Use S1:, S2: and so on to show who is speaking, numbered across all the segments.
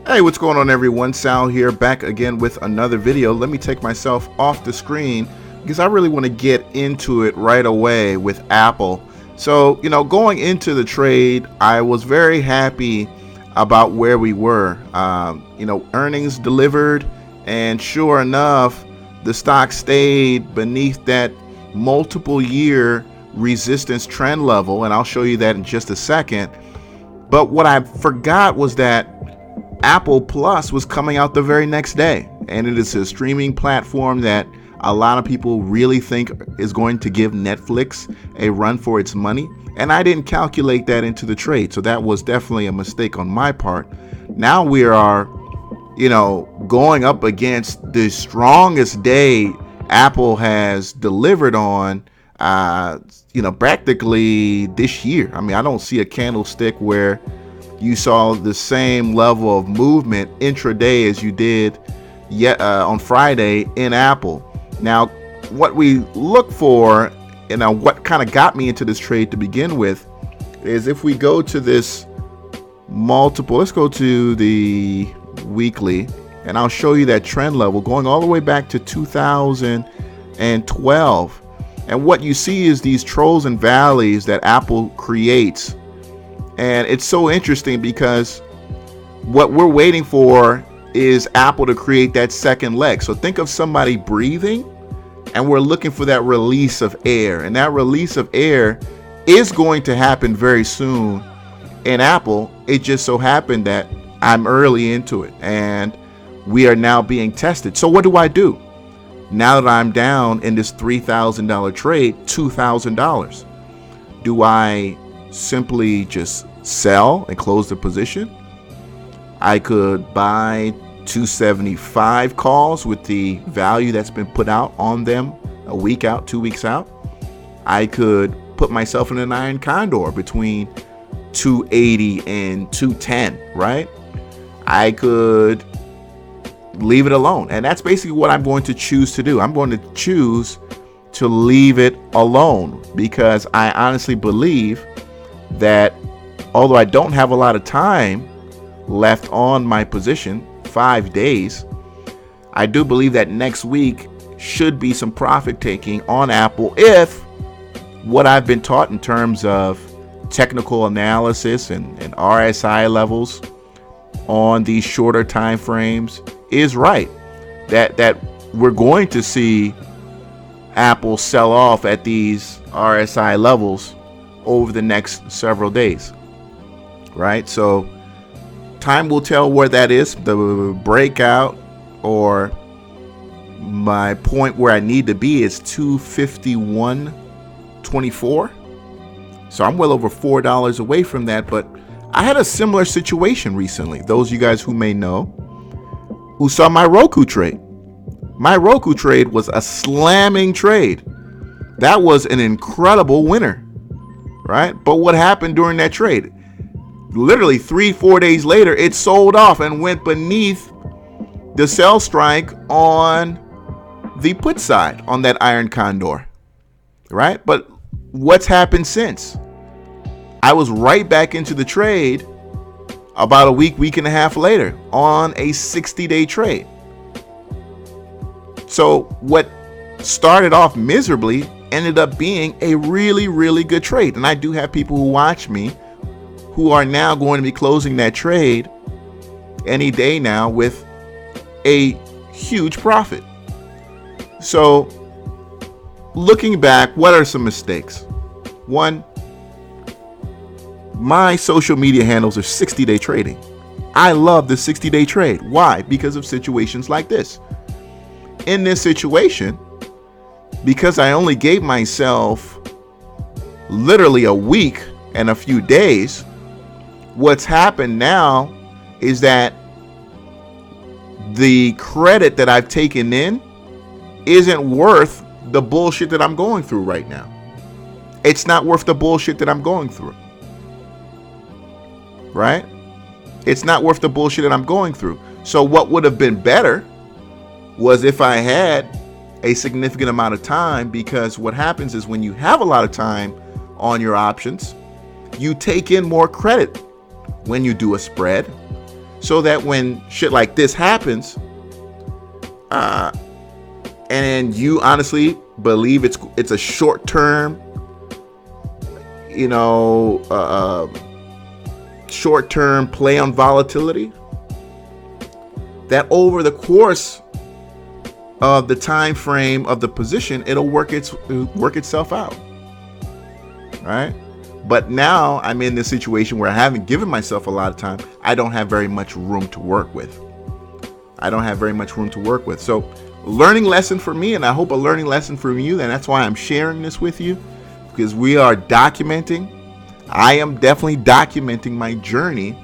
S1: Hey, what's going on everyone? Sal here, back again with another video. Let me take myself off the screen because I really want to get into it right away with Apple. So, going into the trade, I was very happy about where we were. Earnings delivered, and sure enough, the stock stayed beneath that multiple year resistance trend level, and I'll show you that in just a second. But what I forgot was that Apple Plus was coming out the very next day, and it is a streaming platform that a lot of people really think is going to give Netflix a run for its money, and I didn't calculate that into the trade, so that was definitely a mistake on my part. Now we are, going up against the strongest day Apple has delivered on, practically this year. I mean, I don't see a candlestick where you saw the same level of movement intraday as you did on Friday in Apple. Now, what we look for, and what kind of got me into this trade to begin with, is if we go to this multiple, let's go to the weekly, and I'll show you that trend level going all the way back to 2012. And what you see is these trolls and valleys that Apple creates. And it's so interesting because what we're waiting for is Apple to create that second leg. So think of somebody breathing, and we're looking for that release of air. And that release of air is going to happen very soon in Apple. It just so happened that I'm early into it, and we are now being tested. So what do? Now that I'm down in this $3,000 trade, $2,000, do I simply just sell and close the position? I could buy 275 calls with the value that's been put out on them a week out, 2 weeks out. I could put myself in an iron condor between 280 and 210, right? I could leave it alone. And that's basically what I'm going to choose to do. I'm going to choose to leave it alone because I honestly believe that although I don't have a lot of time left on my position, 5 days, I do believe that next week should be some profit taking on Apple if what I've been taught in terms of technical analysis and RSI levels on these shorter time frames is right. That we're going to see Apple sell off at these RSI levels over the next several days, right? So time will tell where that is, the breakout, or my point where I need to be is 251.24. So I'm well over $4 away from that, but I had a similar situation recently. Those of you guys who may know, who saw my Roku trade. My Roku trade was a slamming trade. That was an incredible winner, right? But what happened during that trade? Literally 3-4 days later, it sold off and went beneath the sell strike on the put side on that iron condor, right? But what's happened since? I was right back into the trade about a week and a half later on a 60-day trade. So what started off miserably ended up being a really, really good trade. And I do have people who watch me who are now going to be closing that trade any day now with a huge profit. So looking back, what are some mistakes? One, my social media handles are 60-day trading. I love the 60-day trade. Why? Because of situations like this. In this situation, because I only gave myself literally a week and a few days, what's happened now is that the credit that I've taken in isn't worth the bullshit that I'm going through right now. It's not worth the bullshit that I'm going through. Right? It's not worth the bullshit that I'm going through. So what would have been better was if I had a significant amount of time, because what happens is when you have a lot of time on your options, you take in more credit when you do a spread. so that when shit like this happens, and you honestly believe it's a short-term, short-term play on volatility, that over the course of the time frame of the position, it'll work itself out, right? But now I'm in this situation where I haven't given myself a lot of time. I don't have very much room to work with. So learning lesson for me, and I hope a learning lesson for you, and that's why I'm sharing this with you, because we are documenting. I am definitely documenting my journey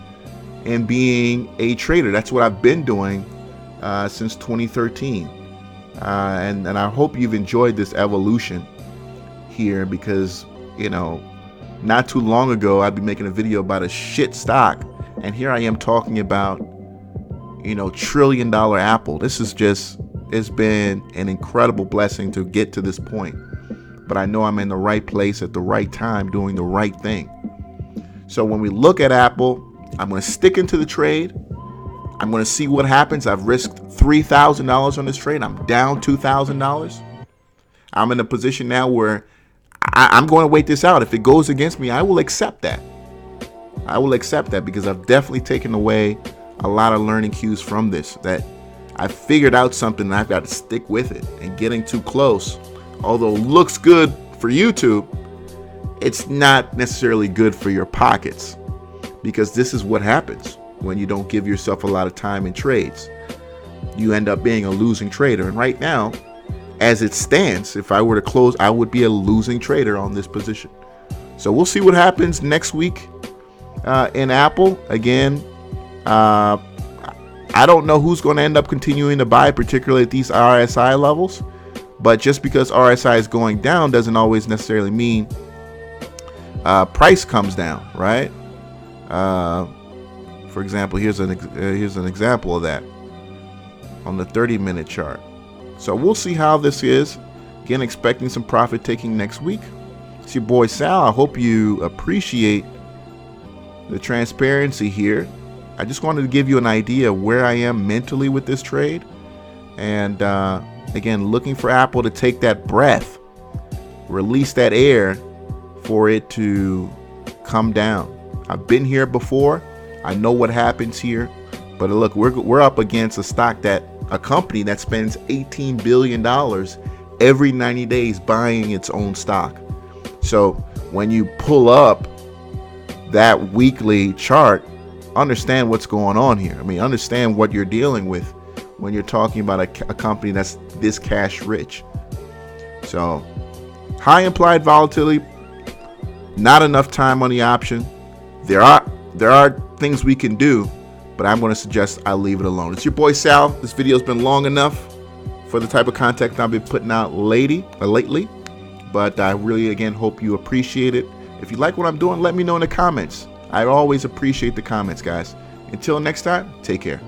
S1: in being a trader. That's what I've been doing since 2013. And I hope you've enjoyed this evolution here, because, not too long ago, I'd be making a video about a shit stock. And here I am talking about, $1 trillion Apple. This is it's been an incredible blessing to get to this point. But I know I'm in the right place at the right time, doing the right thing. So when we look at Apple, I'm going to stick into the trade. I'm going to see what happens. I've risked $3,000 on this trade. I'm down $2,000. I'm in a position now where I'm going to wait this out. If it goes against me, I will accept that. Because I've definitely taken away a lot of learning cues from this, that I figured out something and I've got to stick with it. And getting too close, although it looks good for YouTube, it's not necessarily good for your pockets, because this is what happens when you don't give yourself a lot of time in trades. You end up being a losing trader. And right now, as it stands, if I were to close, I would be a losing trader on this position. So we'll see what happens next week in Apple. Again, I don't know who's going to end up continuing to buy, particularly at these RSI levels. But just because RSI is going down doesn't always necessarily mean price comes down, right? For example, here's an example of that on the 30-minute chart. So we'll see how this is. Again, expecting some profit taking next week. It's your boy Sal. I hope you appreciate the transparency here. I just wanted to give you an idea of where I am mentally with this trade. And again, looking for Apple to take that breath, release that air for it to come down. I've been here before. I know what happens here. But look, we're up against a company that spends $18 billion every 90 days buying its own stock. So when you pull up that weekly chart, understand what's going on here. I mean, understand what you're dealing with when you're talking about a company that's this cash rich. So high implied volatility, not enough time on the option. There are things we can do, but I'm going to suggest I leave it alone. It's your boy Sal. This video's been long enough for the type of content I've been putting out lately. But I really, again, hope you appreciate it. If you like what I'm doing, let me know in the comments. I always appreciate the comments, guys. Until next time, take care.